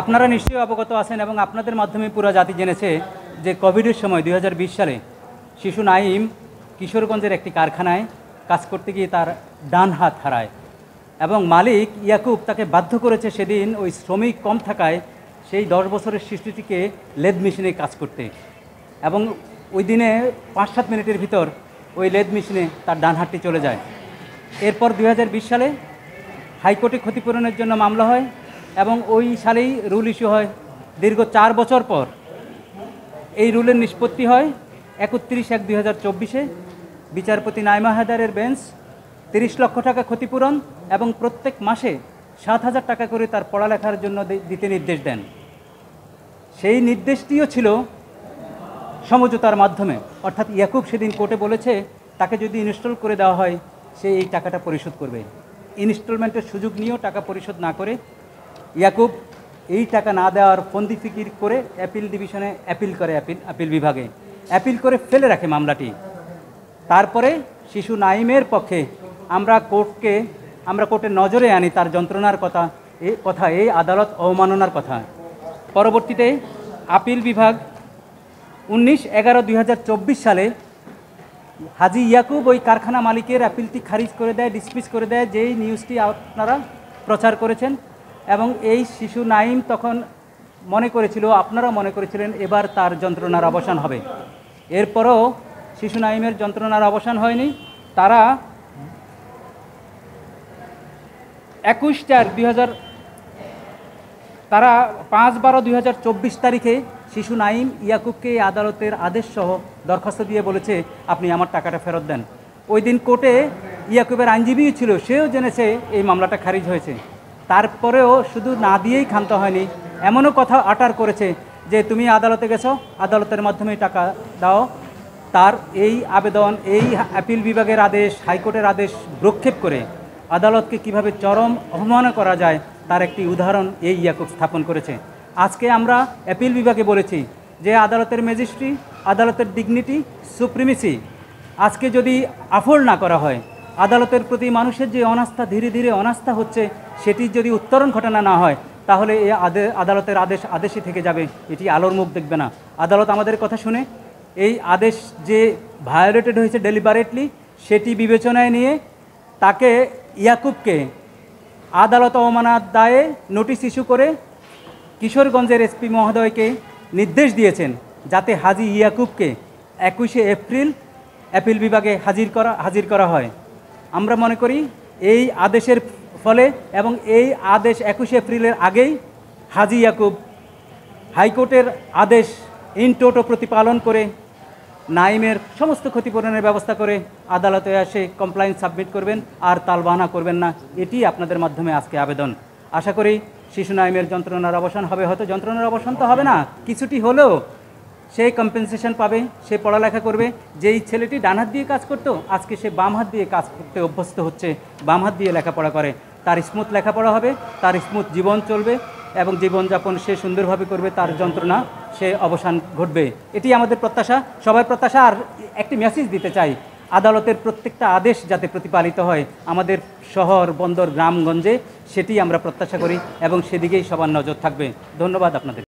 আপনারা নিশ্চয়ই অবগত আছেন এবং আপনাদের মাধ্যমে পুরো জাতি জেনেছে যে কোভিডের সময় 2020 সালে শিশু নাঈম কিশোরগঞ্জের একটি কারখানায় কাজ করতে গিয়ে তার ডান হাত হারায় এবং মালিক ইয়াকুব তাকে বাধ্য করেছে সেদিন ওই শ্রমিক কম থাকায় সেই 10 বছরের শিশুটিকে লেদ মেশিনে কাজ করতে, এবং ওই দিনে 5-7 মিনিটের ভিতর ওই লেদ মেশিনে তার ডান হাতটি চলে যায়। এরপর 2020 সালে হাইকোর্টে ক্ষতিপূরণের জন্য মামলা হয় এবং ওই সালেই রুল ইস্যু হয়। দীর্ঘ 4 বছর পর এই রুলের নিষ্পত্তি হয় 31/1/2024-এ। বিচারপতি নাইমা হায়দারের বেঞ্চ 30 লক্ষ টাকা ক্ষতিপূরণ এবং প্রত্যেক মাসে 7,000 টাকা করে তার পড়ালেখার জন্য দিতে নির্দেশ দেন। সেই নির্দেশটিও ছিল সমঝোতার মাধ্যমে, অর্থাৎ ইয়াকুব সেদিন কোর্টে বলেছে তাকে যদি ইনস্টল করে দেওয়া হয় সে এই টাকাটা পরিশোধ করবে। ইনস্টলমেন্টের সুযোগ নিয়েও টাকা পরিশোধ না করে ইয়াকুব এই টাকা না দেওয়ার ফন্দি ফিকির করে অ্যাপিল ডিভিশনে অ্যাপিল করে, অ্যাপিল বিভাগে অ্যাপিল করে ফেলে রাখে মামলাটি। তারপরে শিশু নাঈমের পক্ষে আমরা কোর্টের নজরে আনি তার যন্ত্রণার কথা, এই আদালত অবমাননার কথা। পরবর্তীতে আপিল বিভাগ 19/11/2024 সালে হাজী ইয়াকুব ওই কারখানা মালিকের অ্যাপিলটি খারিজ করে দেয়, ডিসমিস করে দেয়, যেই নিউজটি আপনারা প্রচার করেছেন। এবং এই শিশু নাঈম তখন আপনারা মনে করেছিলেন এবার তার যন্ত্রণার অবসান হবে। এরপরও শিশু নাঈমের যন্ত্রণার অবসান হয়নি। তারা 5/12/2024 তারিখে শিশু নাঈম ইয়াকুবকে আদালতের আদেশ সহ দরখাস্ত দিয়ে বলেছে আপনি আমার টাকাটা ফেরত দেন। ওই দিন কোর্টে ইয়াকুবের আইনজীবীও ছিল, সেও জেনেছে এই মামলাটা খারিজ হয়েছে। তারপরেও শুধু না দিয়েই ক্ষান্ত হয়নি, এমনও কথা আটার করেছে যে তুমি আদালতে গেছো, আদালতের মাধ্যমে টাকা দাও। তার এই আবেদন, এই আপিল বিভাগের আদেশ, হাইকোর্টের আদেশ ভ্রুক্ষেপ করে আদালতকে কিভাবে চরম অবমাননা করা যায় তার একটি উদাহরণ এই ইয়াকুব স্থাপন করেছে। আজকে আমরা অ্যাপিল বিভাগে বলেছি যে আদালতের ম্যাজিস্ট্রি, আদালতের ডিগনিটি, সুপ্রিমেসি আজকে যদি আফোল্ড না করা হয়, আদালতের প্রতি মানুষের যে অনাস্থা ধীরে ধীরে অনাস্থা হচ্ছে সেটির যদি উত্তরণ ঘটানো না হয় তাহলে এই আদালতের আদেশই থেকে যাবে, এটি আলোর মুখ দেখবে না। আদালত আমাদের কথা শুনে এই আদেশ যে ভায়োলেটেড হয়েছে ডেলিবারেটলি সেটি বিবেচনায় নিয়ে তাকে ইয়াকুবকে আদালত অবমাননার দায়ে নোটিশ ইস্যু করে কিশোরগঞ্জের এসপি মহোদয়কে নির্দেশ দিয়েছেন যাতে হাজী ইয়াকুবকে 21শে এপ্রিল অ্যাপিল বিভাগে হাজির করা হয়। আমরা মনে করি এই আদেশের ফলে এবং এই আদেশ 21শে এপ্রিলের আগেই হাজী ইয়াকুব হাইকোর্টের আদেশ ইন টোটো প্রতিপালন করে নাঈমের সমস্ত ক্ষতিপূরণের ব্যবস্থা করে আদালতে এসে কমপ্লেইন সাবমিট করবেন আর তালবাহানা করবেন না, এটি আপনাদের মাধ্যমে আজকে আবেদন। আশা করি শিশু নাঈমের যন্ত্রণার অবসান হবে। হয়তো যন্ত্রণার অবসান তো হবে না, কিছুটি হলেও সে কম্পেনসেশন পাবে, সে পড়ালেখা করবে। যেই ছেলেটি ডান হাত দিয়ে কাজ করতো আজকে সে বাম হাত দিয়ে কাজ করতে অভ্যস্ত হচ্ছে, বাম হাত দিয়ে লেখাপড়া করে, তার স্মুথ লেখাপড়া হবে, তার স্মুথ জীবন চলবে এবং জীবনযাপন সে সুন্দরভাবে করবে, তার যন্ত্রণা সে অবসান ঘটবে, এটি আমাদের প্রত্যাশা, সবার প্রত্যাশা। আর একটি মেসেজ দিতে চাই, আদালতের প্রত্যেকটা আদেশ যাতে প্রতিপালিত হয় আমাদের শহর, বন্দর, গ্রামগঞ্জে, সেটি আমরা প্রত্যাশা করি এবং সেদিকেই সবার নজর থাকবে। ধন্যবাদ আপনাদের।